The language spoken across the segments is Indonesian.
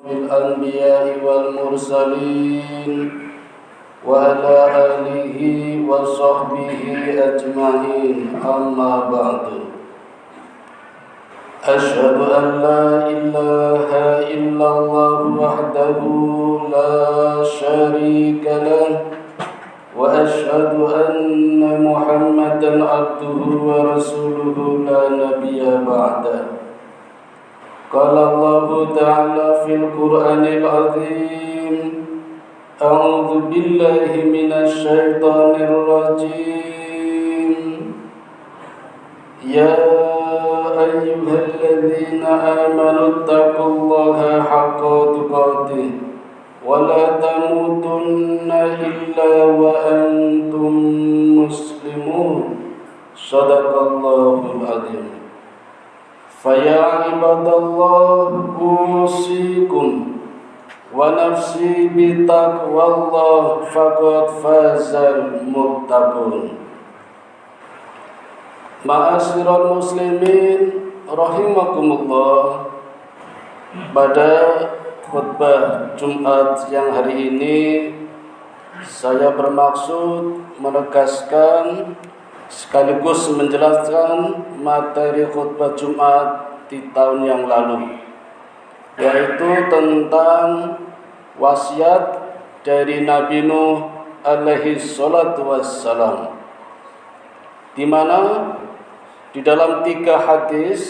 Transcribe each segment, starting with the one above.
الأنبياء والمرسلين وعلى آله وصحبه أجمعين أما بعد أشهد أن لا إله إلا الله وحده لا شريك له وأشهد أن محمدا عبده ورسوله لا نبي بعده قال الله تعالى في القرآن العظيم أعوذ بالله من الشيطان الرجيم يا أيها الذين آمنوا اتقوا الله حق تقاته ولا تموتن إلا وأنتم مسلمون صدق الله العظيم فيا عباد الله أوصيكم ونفسي بتقوى الله فقد فاز المتقون. Ma'asyiral muslimin rahimakumullah. Pada khutbah Jumat yang hari ini saya bermaksud menegaskan sekaligus menjelaskan materi khutbah Jumat di tahun yang lalu, yaitu tentang wasiat dari Nabi Nuh alaihi salatu wassalam, di mana di dalam 3 hadis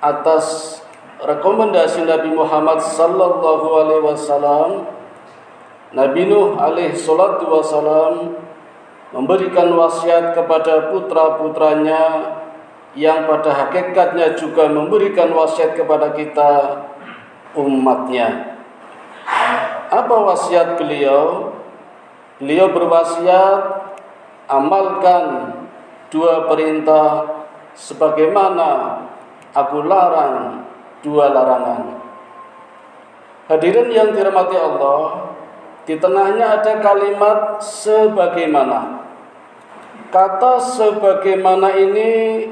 atas rekomendasi Nabi Muhammad sallallahu alaihi wasallam, Nabi Nuh alaihi salatu wassalam memberikan wasiat kepada putra-putranya yang pada hakikatnya juga memberikan wasiat kepada kita umatnya. Apa wasiat beliau? Beliau berwasiat, amalkan 2 perintah sebagaimana aku larang 2 larangan. Hadirin yang dirahmati Allah, di tengahnya ada kalimat sebagaimana. Kata sebagaimana ini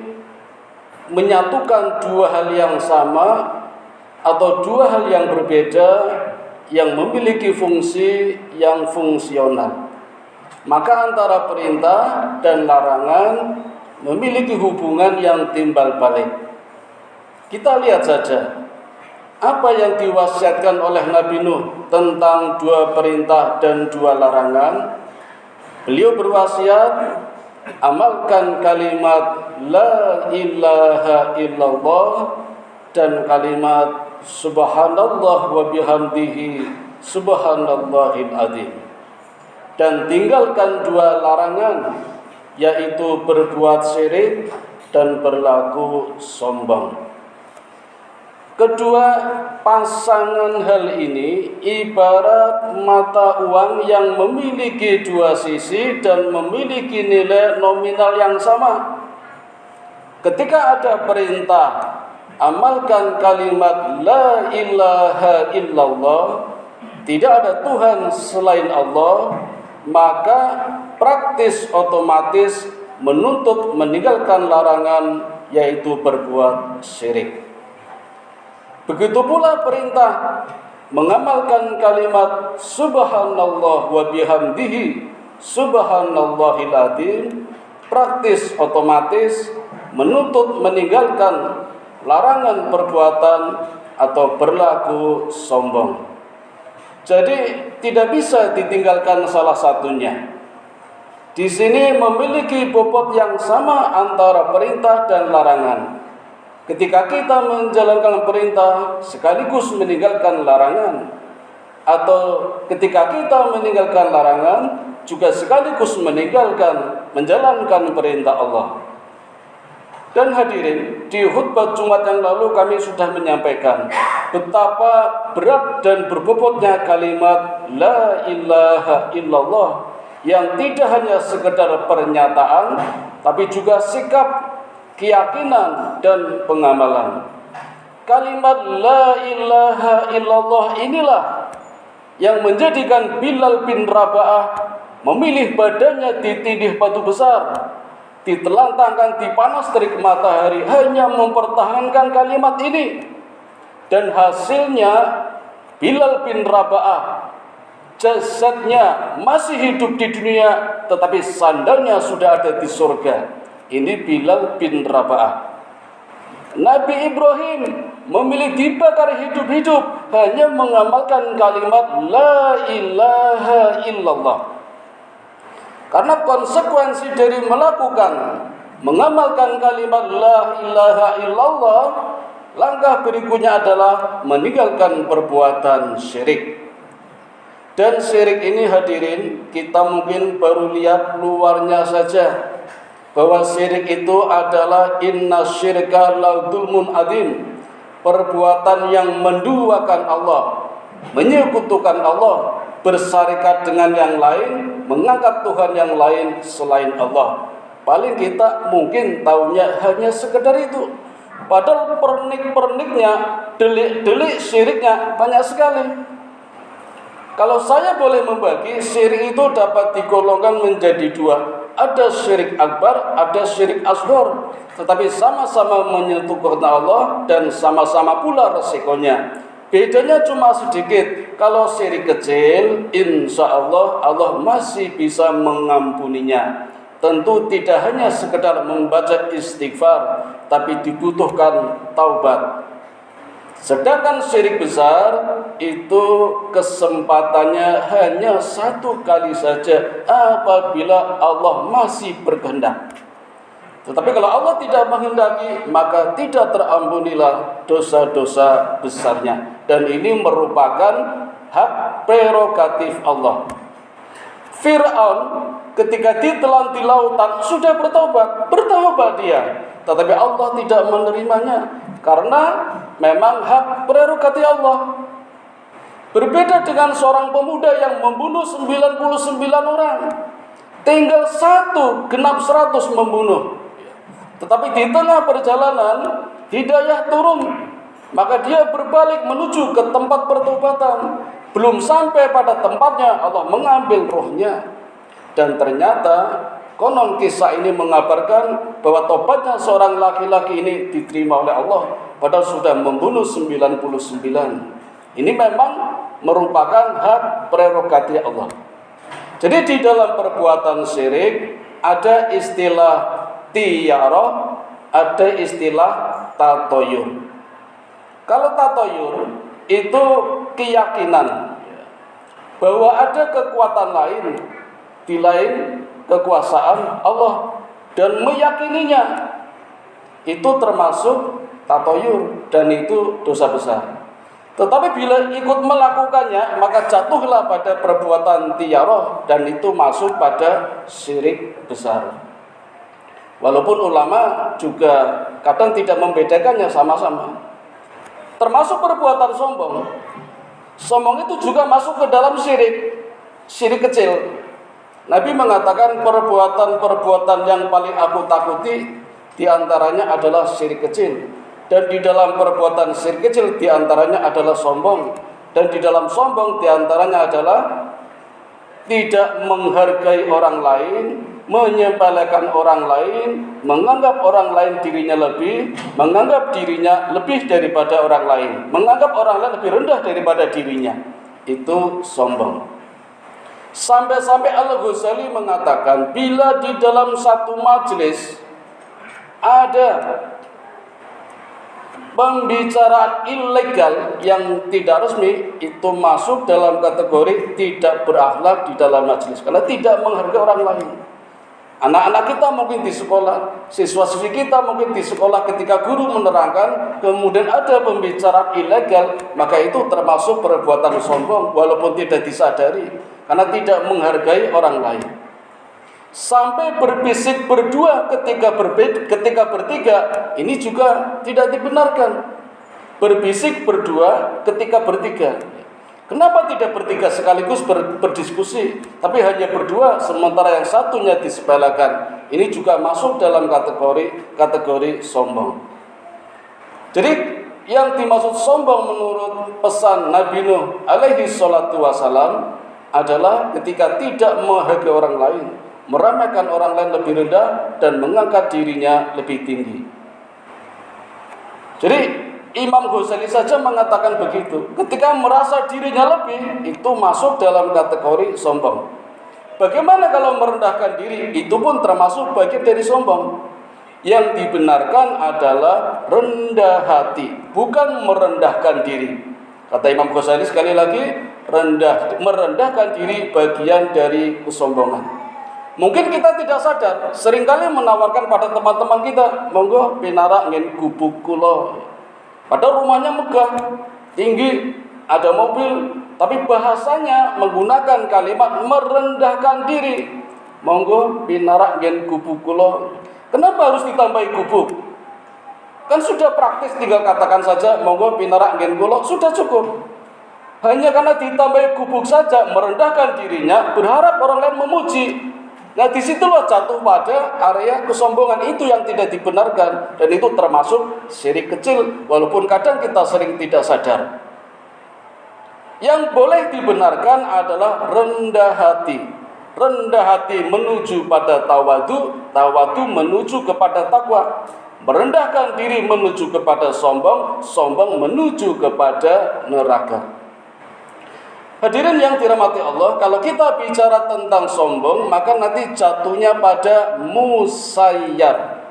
menyatukan 2 hal yang sama atau 2 hal yang berbeda yang memiliki fungsi yang fungsional. Maka antara perintah dan larangan memiliki hubungan yang timbal balik. Kita lihat saja apa yang diwasiatkan oleh Nabi Nuh tentang 2 perintah dan 2 larangan. Beliau berwasiat, amalkan kalimat la ilaha illallah dan kalimat subhanallah wa bihamdihi subhanallahil adzim, dan tinggalkan 2 larangan, yaitu berbuat syirik dan berlaku sombong. Kedua pasangan hal ini ibarat mata uang yang memiliki 2 sisi dan memiliki nilai nominal yang sama. Ketika ada perintah, amalkan kalimat la ilaha illallah, tidak ada Tuhan selain Allah, maka praktis otomatis menuntut meninggalkan larangan, yaitu berbuat syirik. Begitu pula perintah mengamalkan kalimat subhanallah wa bihamdihi subhanallahil adzim, praktis otomatis menuntut meninggalkan larangan perbuatan atau berlaku sombong. Jadi tidak bisa ditinggalkan salah satunya. Di sini memiliki bobot yang sama antara perintah dan larangan. Ketika kita menjalankan perintah sekaligus meninggalkan larangan, atau ketika kita meninggalkan larangan juga sekaligus menjalankan perintah Allah. Dan hadirin, di khutbah Jumat yang lalu kami sudah menyampaikan betapa berat dan berbobotnya kalimat la ilaha illallah, yang tidak hanya sekedar pernyataan tapi juga sikap, keyakinan dan pengamalan. Kalimat la ilaha illallah inilah yang menjadikan Bilal bin Raba'ah memilih badannya ditindih batu besar, ditelantangkan di panas terik matahari hanya mempertahankan kalimat ini. dan hasilnya Bilal bin Raba'ah jasadnya masih hidup di dunia, tetapi sandalnya sudah ada di surga. Ini Bilal bin Raba'ah. Nabi Ibrahim memilih dibakar hidup-hidup hanya mengamalkan kalimat La ilaha illallah. Karena konsekuensi dari mengamalkan kalimat La ilaha illallah, langkah berikutnya adalah meninggalkan perbuatan syirik. Dan syirik ini hadirin, kita mungkin baru lihat luarnya saja, bahwa syirik itu adalah inna syirka la dzulmun adzim, perbuatan yang menduakan Allah, menyekutukan Allah, bersarikat dengan yang lain, mengangkat Tuhan yang lain selain Allah. Paling kita mungkin taunya hanya sekedar itu, padahal pernik-perniknya, delik-delik syiriknya banyak sekali. Kalau saya boleh membagi, syirik itu dapat digolongkan menjadi dua. Ada syirik akbar, ada syirik asghar. Tetapi sama-sama menyentuhkan Allah dan sama-sama pula resikonya. Bedanya cuma sedikit. Kalau syirik kecil, insya Allah Allah masih bisa mengampuninya. Tentu tidak hanya sekedar membaca istighfar, tapi dibutuhkan taubat. Sedangkan syirik besar itu kesempatannya hanya satu kali saja apabila Allah masih berkehendak. Tetapi kalau Allah tidak menghendaki, maka tidak terampunilah dosa-dosa besarnya. Dan ini merupakan hak prerogatif Allah. Fir'aun ketika ditelan di lautan sudah bertobat dia. Tetapi Allah tidak menerimanya karena memang hak prerogatif Allah. Berbeda dengan seorang pemuda yang membunuh 99 orang. Tinggal satu, genap 100 membunuh. Tetapi di tengah perjalanan, hidayah turun. Maka dia berbalik menuju ke tempat pertobatan. Belum sampai pada tempatnya, Allah mengambil rohnya. Dan ternyata konon kisah ini mengabarkan bahwa tobatnya seorang laki-laki ini diterima oleh Allah, padahal sudah membunuh 99. Ini memang merupakan hak prerogatif Allah. Jadi di dalam perbuatan syirik ada istilah tiyarah, ada istilah tatoyur. Kalau tatoyur itu keyakinan bahwa ada kekuatan lain di lain kekuasaan Allah dan meyakininya, itu termasuk tatoyur dan itu dosa besar. Tetapi bila ikut melakukannya, maka jatuhlah pada perbuatan tiyarah dan itu masuk pada syirik besar. Walaupun ulama juga kadang tidak membedakannya sama-sama. Termasuk perbuatan sombong. Sombong itu juga masuk ke dalam syirik kecil. Nabi mengatakan perbuatan-perbuatan yang paling aku takuti diantaranya adalah syirik kecil. Dan di dalam perbuatan syirik kecil diantaranya adalah sombong. Dan di dalam sombong diantaranya adalah tidak menghargai orang lain, menyepelekan orang lain, menganggap orang lain dirinya lebih, menganggap dirinya lebih daripada orang lain, menganggap orang lain lebih rendah daripada dirinya. Itu sombong. Sampai-sampai Al-Ghazali mengatakan, bila di dalam satu majelis ada pembicaraan ilegal yang tidak resmi, itu masuk dalam kategori tidak berakhlak di dalam majelis, karena tidak menghargai orang lain. Anak-anak kita mungkin di sekolah, siswa-siswi kita mungkin di sekolah, ketika guru menerangkan kemudian ada pembicaraan ilegal, maka itu termasuk perbuatan sombong walaupun tidak disadari, karena tidak menghargai orang lain. Sampai berbisik berdua ketika bertiga, ini juga tidak dibenarkan. Berbisik berdua ketika bertiga. Kenapa tidak bertiga sekaligus berdiskusi, tapi hanya berdua sementara yang satunya disepelekan? Ini juga masuk dalam kategori sombong. Jadi yang dimaksud sombong menurut pesan Nabi Nuh alaihi salatu wasalam adalah ketika tidak menghargai orang lain, meremehkan orang lain lebih rendah dan mengangkat dirinya lebih tinggi. Jadi Imam Ghazali saja mengatakan begitu. Ketika merasa dirinya lebih, itu masuk dalam kategori sombong. Bagaimana kalau merendahkan diri? Itu pun termasuk bagian dari sombong. Yang dibenarkan adalah rendah hati, bukan merendahkan diri. Kata Imam Ghazali sekali lagi, merendahkan diri bagian dari kesombongan. Mungkin kita tidak sadar, seringkali menawarkan pada teman-teman kita, monggo pinara ngin gubuk kula. Padahal rumahnya megah, tinggi, ada mobil, tapi bahasanya menggunakan kalimat merendahkan diri. Monggo pinara ngin gubuk kula. Kenapa harus ditambahi gubuk? Kan sudah praktis, tinggal katakan saja monggo pinarak ngen kula, sudah cukup. Hanya karena ditambahi gubuk saja merendahkan dirinya, berharap orang lain memuji. Nah, disitulah jatuh pada area kesombongan itu yang tidak dibenarkan, dan itu termasuk syirik kecil, walaupun kadang kita sering tidak sadar. Yang boleh dibenarkan adalah rendah hati. Rendah hati menuju pada tawadu, tawadu menuju kepada takwa. Merendahkan diri menuju kepada sombong, sombong menuju kepada neraka. Hadirin yang dirahmati Allah, kalau kita bicara tentang sombong, maka nanti jatuhnya pada musayyar.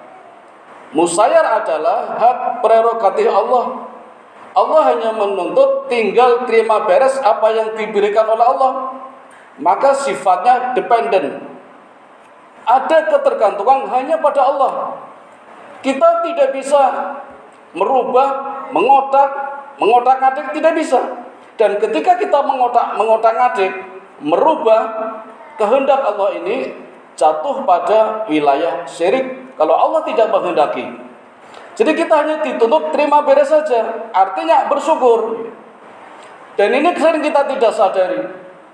Musayyar adalah hak prerogatif Allah. Allah hanya menuntut tinggal terima beres apa yang diberikan oleh Allah. Maka sifatnya dependen. Ada ketergantungan hanya pada Allah. Kita tidak bisa merubah, mengotak-atik tidak bisa. Dan ketika kita mengotak-atik, merubah kehendak Allah ini, jatuh pada wilayah syirik kalau Allah tidak menghendaki. Jadi kita hanya dituntut terima beres saja, artinya bersyukur. Dan ini sering kita tidak sadari.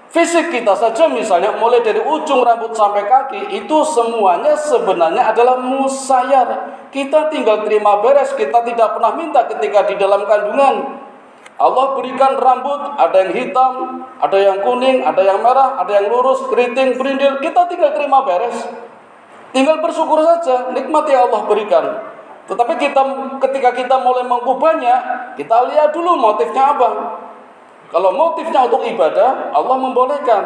Fisik kita saja misalnya mulai dari ujung rambut sampai kaki, itu semuanya sebenarnya adalah musayyar. Kita tinggal terima beres, kita tidak pernah minta ketika di dalam kandungan. Allah berikan rambut, ada yang hitam, ada yang kuning, ada yang merah, ada yang lurus, keriting, berindil. Kita tinggal terima beres, tinggal bersyukur saja, nikmati yang Allah berikan. Tetapi ketika kita mulai mengubahnya, kita lihat dulu motifnya apa. Kalau motifnya untuk ibadah, Allah membolehkan.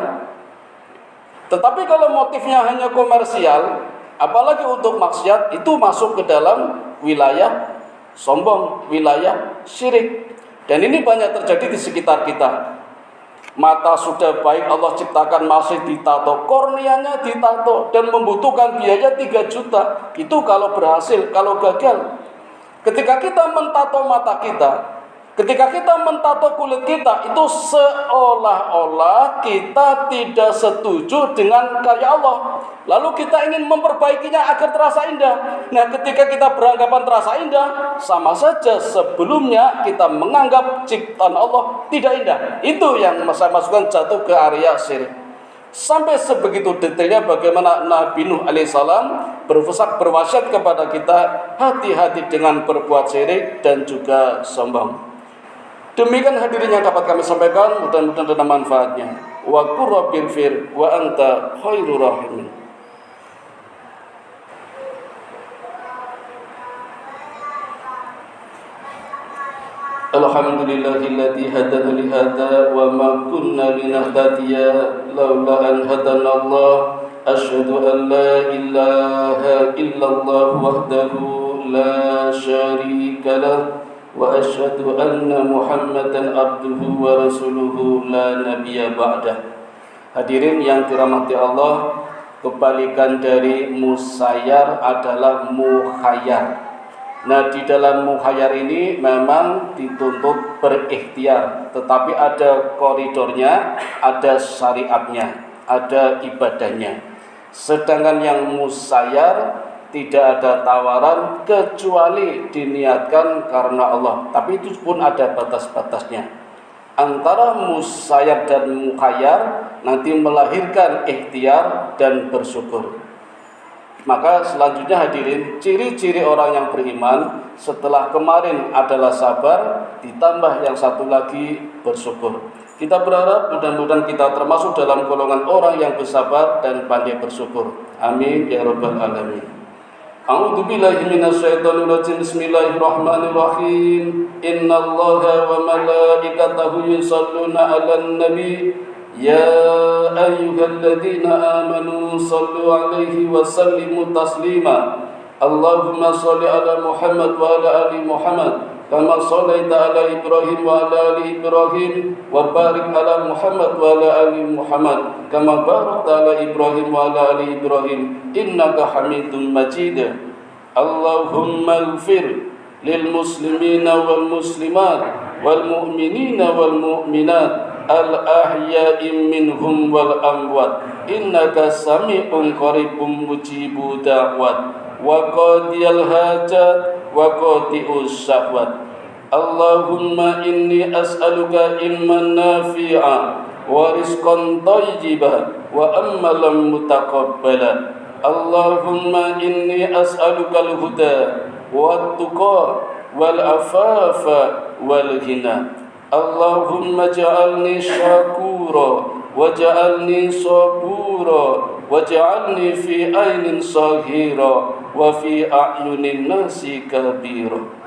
Tetapi kalau motifnya hanya komersial, apalagi untuk maksiat, itu masuk ke dalam wilayah sombong, wilayah syirik. Dan ini banyak terjadi di sekitar kita. Mata sudah baik Allah ciptakan masih ditato, korneanya ditato, dan membutuhkan biaya 3 juta. Itu kalau berhasil, kalau gagal. Ketika kita mentato mata kita, ketika kita mentato kulit kita, itu seolah-olah kita tidak setuju dengan karya Allah. Lalu kita ingin memperbaikinya agar terasa indah. Nah, ketika kita beranggapan terasa indah, sama saja sebelumnya kita menganggap ciptaan Allah tidak indah. Itu yang saya masukkan jatuh ke area syirik. Sampai sebegitu detailnya bagaimana Nabi Nuh alaihissalam berwasiat kepada kita, hati-hati dengan berbuat syirik dan juga sombong. Demikian hadirin yang dapat kami sampaikan, mudah-mudahan ada manfaatnya. Wa qur rabbil fir wa anta khairur rahimin. Alhamdulillahilladzi hadana li hadza wa ma kunna linahtadiya laula an hadanallah. Asyhadu an la ilaha illallah wahdahu la syarika lah. Wa asyhadu anna Muhammadan abduhu wa rasuluhu la nabiyya ba'dah. Hadirin yang dirahmati Allah, kebalikan dari musayyar adalah mukhayyar. Nah, di dalam mukhayyar ini memang dituntut berikhtiar, tetapi ada koridornya, ada syariatnya, ada ibadahnya. Sedangkan yang musayyar tidak ada tawaran kecuali diniatkan karena Allah. Tapi itu pun ada batas-batasnya. Antara musayyar dan mukhayyar nanti melahirkan ikhtiar dan bersyukur. Maka selanjutnya hadirin, ciri-ciri orang yang beriman setelah kemarin adalah sabar, ditambah yang satu lagi bersyukur. Kita berharap mudah-mudahan kita termasuk dalam golongan orang yang bersabar dan pandai bersyukur. Amin ya rabbal alamin. A'udzu billahi minasyaitonir rajim. Bismillahirrahmanirrahim. Innallaha wa malaikatahu yusholluna 'alan nabi. Ya ayyuhalladzina amanu shallu 'alaihi wa sallimu taslima. Allahumma shalli 'ala Muhammad wa 'ala ali Muhammad kama shallaita 'ala Ibrahim wa 'ala ali Ibrahim wa barik 'ala Muhammad wa 'ala ali Muhammad kama barakta 'ala Ibrahim wa 'ala ali Ibrahim innaka Hamidum Majid. Allahumma ighfir lil muslimina wal muslimat wal mu'minina wal mu'minat al ahya'i minhum wal amwat innaka sami'un qaribun mujibud da'wat wa qadiyal hajat wa qati'us syahwat. Allahumma inni as'aluka ilman nafi'a wa rizqan thayyiban wa amalan mutaqabbala. Allahumma inni as'aluka al-huda wa tuqa wal afafa wal ghina. Allahumma ja'alni syakura waj'alni sabura waj'alni fi ainin saghira wa fi a'yunin nasi kabira.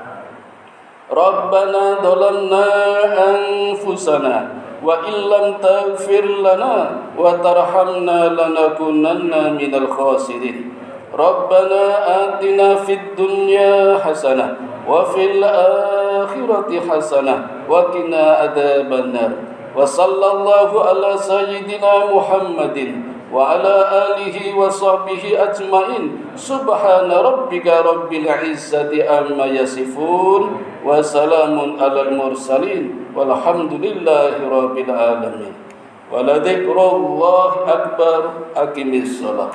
Rabbana dhalamna anfusana wa illam taghfir lana wa tarhamna lanakunanna minal khasirin. Rabbana atina fid dunya hasanah wa fil akhirati hasanah wa qina adzabannar. Wa sallallahu ala sayyidina Muhammadin wa ala alihi wa sahbihi ajmain. Subhana rabbika rabbil izzati amma yasifun wa salamun alal mursalin walhamdulillahi rabbil alamin. Wa la dzikrullahi akbar. Aqimis shalah.